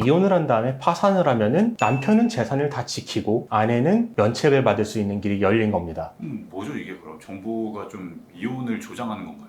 이혼을 한 다음에 파산을 하면은 남편은 재산을 다 지키고 아내는 면책을 받을 수 있는 길이 열린 겁니다. 뭐죠 이게 그럼? 정부가 좀 이혼을 조장하는 건가요?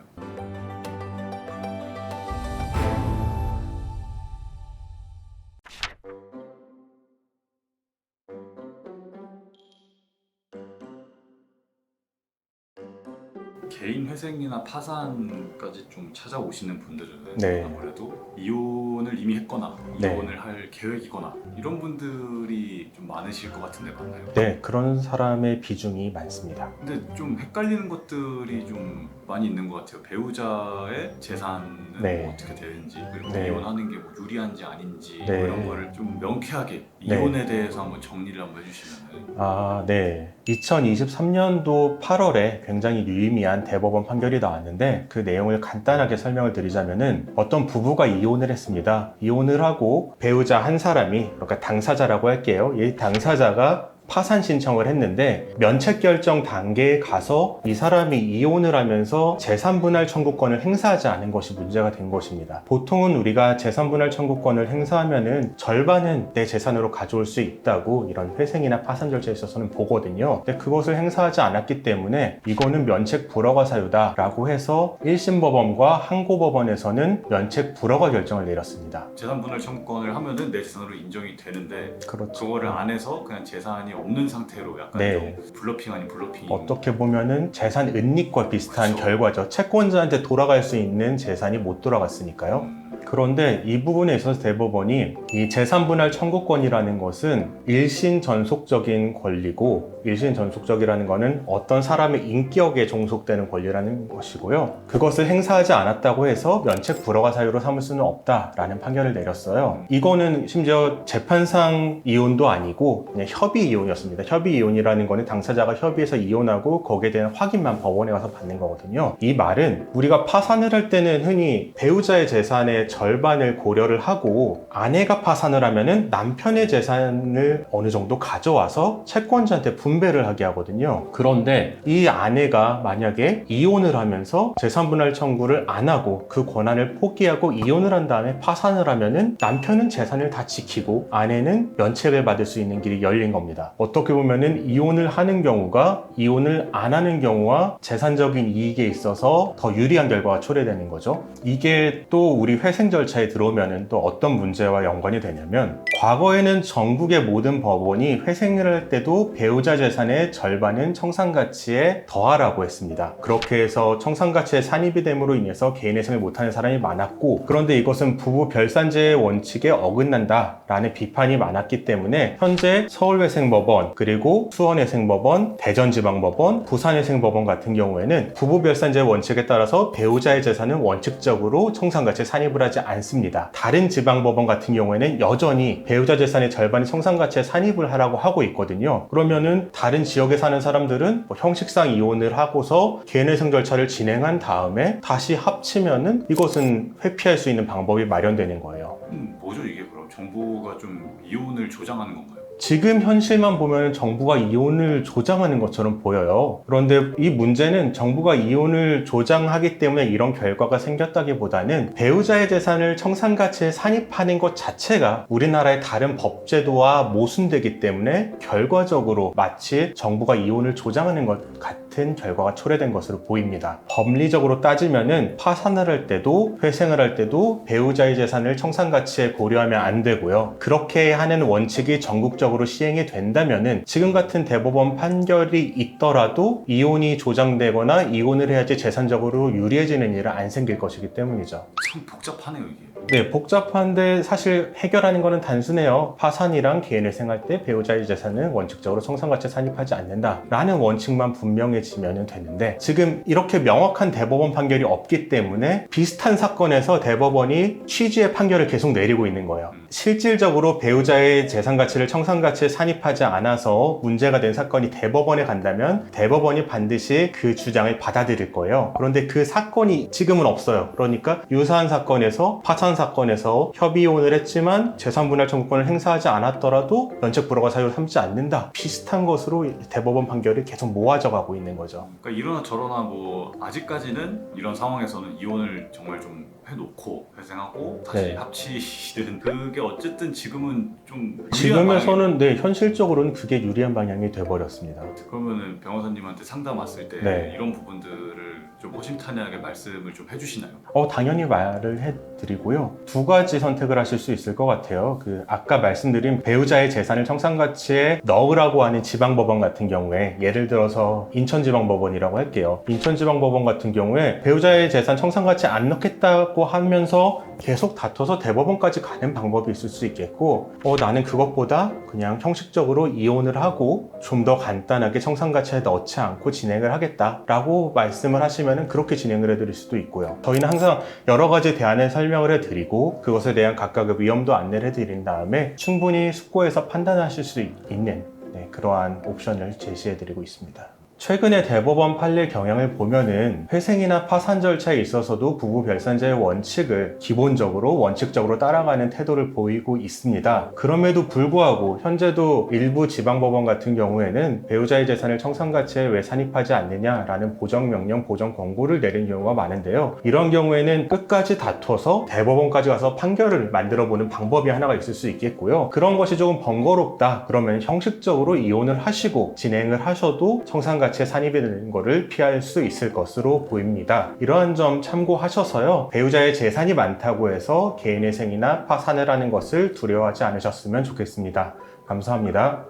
개인 회생이나 파산까지 좀 찾아오시는 분들은 네. 아무래도 이혼을 이미 했거나 네. 이혼을 할 계획이거나 이런 분들이 좀 많으실 것 같은데 맞나요? 네, 그런 사람의 비중이 많습니다. 근데 좀 헷갈리는 것들이 좀 많이 있는 것 같아요. 배우자의 재산은 네. 뭐 어떻게 되는지, 그리고 네. 이혼하는 게 뭐 유리한지 아닌지 네. 이런 거를 좀 명쾌하게 네. 이혼에 대해서 한번 정리를 한번 해주시면은. 네. 2023년도 8월에 굉장히 유의미한 대법원 판결이 나왔는데 그 내용을 간단하게 설명을 드리자면은 어떤 부부가 이혼을 했습니다. 이혼을 하고 배우자 한 사람이, 그러니까 당사자라고 할게요. 이 당사자가 파산 신청을 했는데 면책 결정 단계에 가서 이 사람이 이혼을 하면서 재산분할 청구권을 행사하지 않은 것이 문제가 된 것입니다. 보통은 우리가 재산분할 청구권을 행사하면은 절반은 내 재산으로 가져올 수 있다고 이런 회생이나 파산 절차에 있어서는 보거든요. 근데 그것을 행사하지 않았기 때문에 이거는 면책 불허가 사유다라고 해서 1심 법원과 항고법원에서는 면책 불허가 결정을 내렸습니다. 재산분할 청구권을 하면은 내 재산으로 인정이 되는데 그렇죠. 그거를 안 해서 그냥 재산이 없는 상태로 약간 네. 좀 블러핑 아닌 블러핑. 어떻게 보면은 재산 은닉과 비슷한 그렇죠. 결과죠. 채권자한테 돌아갈 수 있는 재산이 못 돌아갔으니까요. 그런데 이 부분에 있어서 대법원이 이 재산분할 청구권이라는 것은 일신 전속적인 권리고, 일신 전속적이라는 것은 어떤 사람의 인격에 종속되는 권리라는 것이고요. 그것을 행사하지 않았다고 해서 면책 불허가 사유로 삼을 수는 없다라는 판결을 내렸어요. 이거는 심지어 재판상 이혼도 아니고 그냥 협의 이혼이었습니다. 협의 이혼이라는 것은 당사자가 협의해서 이혼하고 거기에 대한 확인만 법원에 가서 받는 거거든요. 이 말은 우리가 파산을 할 때는 흔히 배우자의 재산의 절반을 고려를 하고 아내가 파산을 하면은 남편의 재산을 어느 정도 가져와서 채권자한테 분배를 하게 하거든요. 그런데 이 아내가 만약에 이혼을 하면서 재산분할 청구를 안 하고 그 권한을 포기하고 이혼을 한 다음에 파산을 하면은 남편은 재산을 다 지키고 아내는 면책을 받을 수 있는 길이 열린 겁니다. 어떻게 보면은 이혼을 하는 경우가 이혼을 안 하는 경우와 재산적인 이익에 있어서 더 유리한 결과가 초래되는 거죠. 이게 또 우리 회생 절차에 들어오면은 또 어떤 문제와 연관이 되냐면, 과거에는 전국의 모든 법원이 회생을 할 때도 배우자 재산의 절반은 청산가치에 더하라고 했습니다. 그렇게 해서 청산가치의 산입이 됨으로 인해서 개인 회생을 못하는 사람이 많았고, 그런데 이것은 부부 별산제의 원칙에 어긋난다라는 비판이 많았기 때문에 현재 서울회생법원, 그리고 수원회생법원, 대전지방법원, 부산회생법원 같은 경우에는 부부 별산제 원칙에 따라서 배우자의 재산은 원칙적으로 청산가치에 산입을 하지 않습니다. 다른 지방법원 같은 경우에는 여전히 배우자 재산의 절반이 청산가치에 산입을 하라고 하고 있거든요. 그러면은 다른 지역에 사는 사람들은 형식상 이혼을 하고서 개인회생 절차를 진행한 다음에 다시 합치면은 이것은 회피할 수 있는 방법이 마련되는 거예요. 뭐죠 이게 그럼? 정부가 좀 이혼을 조장하는 건가요? 지금 현실만 보면 정부가 이혼을 조장하는 것처럼 보여요. 그런데 이 문제는 정부가 이혼을 조장하기 때문에 이런 결과가 생겼다기보다는 배우자의 재산을 청산가치에 산입하는 것 자체가 우리나라의 다른 법제도와 모순되기 때문에 결과적으로 마치 정부가 이혼을 조장하는 것 같은 결과가 초래된 것으로 보입니다. 법리적으로 따지면은 파산을 할 때도 회생을 할 때도 배우자의 재산을 청산가치에 고려하면 안 되고요. 그렇게 하는 원칙이 전국적으로 시행이 된다면은 지금 같은 대법원 판결이 있더라도 이혼이 조장되거나 이혼을 해야지 재산적으로 유리해지는 일은 안 생길 것이기 때문이죠. 참 복잡하네요 이게. 네, 복잡한데 사실 해결하는 거는 단순해요. 파산이랑 개인회생할 때 배우자의 재산은 원칙적으로 청산가치에 산입하지 않는다라는 원칙만 분명해지면 되는데, 지금 이렇게 명확한 대법원 판결이 없기 때문에 비슷한 사건에서 대법원이 취지의 판결을 계속 내리고 있는 거예요. 실질적으로 배우자의 재산 가치를 청산가치에 산입하지 않아서 문제가 된 사건이 대법원에 간다면 대법원이 반드시 그 주장을 받아들일 거예요. 그런데 그 사건이 지금은 없어요. 그러니까 유사한 사건에서 파산 사건에서 협의이혼을 했지만 재산분할 청구권을 행사하지 않았더라도 면책 불허가 사유로 삼지 않는다. 비슷한 것으로 대법원 판결이 계속 모아져 가고 있는 거죠. 그러니까 이러나 저러나 뭐 아직까지는 이런 상황에서는 이혼을 정말 좀 해놓고 회생하고 다시 네. 합치든 그게 어쨌든 지금은 좀 유리한 지금에서는 네, 현실적으로는 그게 유리한 방향이 돼버렸습니다. 그러면은 변호사님한테 상담 왔을 때 네. 이런 부분들을 좀 허심탄회하게 말씀을 좀 해주시나요? 당연히 말을 해드리고요. 두 가지 선택을 하실 수 있을 것 같아요. 아까 말씀드린 배우자의 재산을 청산가치에 넣으라고 하는 지방법원 같은 경우에, 예를 들어서 인천지방법원이라고 할게요. 인천지방법원 같은 경우에 배우자의 재산 청산가치 안 넣겠다고 하면서 계속 다퉈서 대법원까지 가는 방법이 있을 수 있겠고, 나는 그것보다 그냥 형식적으로 이혼을 하고 좀 더 간단하게 청산가치에 넣지 않고 진행을 하겠다라고 말씀을 하시면 그렇게 진행을 해드릴 수도 있고요. 저희는 항상 여러 가지 대안을 설명을 해드리고 그것에 대한 각각의 위험도 안내를 해드린 다음에 충분히 숙고해서 판단하실 수 있는 그러한 옵션을 제시해드리고 있습니다. 최근에 대법원 판례 경향을 보면은 회생이나 파산 절차에 있어서도 부부 별산자의 원칙을 기본적으로 원칙적으로 따라가는 태도를 보이고 있습니다. 그럼에도 불구하고 현재도 일부 지방법원 같은 경우에는 배우자의 재산을 청산가치에 왜 산입하지 않느냐라는 보정명령, 보정권고를 내린 경우가 많은데요. 이런 경우에는 끝까지 다퉈서 대법원까지 가서 판결을 만들어보는 방법이 하나가 있을 수 있겠고요. 그런 것이 조금 번거롭다 그러면 형식적으로 이혼을 하시고 진행을 하셔도 청산가치에 산입이 되는 것을 피할 수 있을 것으로 보입니다. 이러한 점 참고하셔서요. 배우자의 재산이 많다고 해서 개인회생이나 파산을 하는 것을 두려워하지 않으셨으면 좋겠습니다. 감사합니다.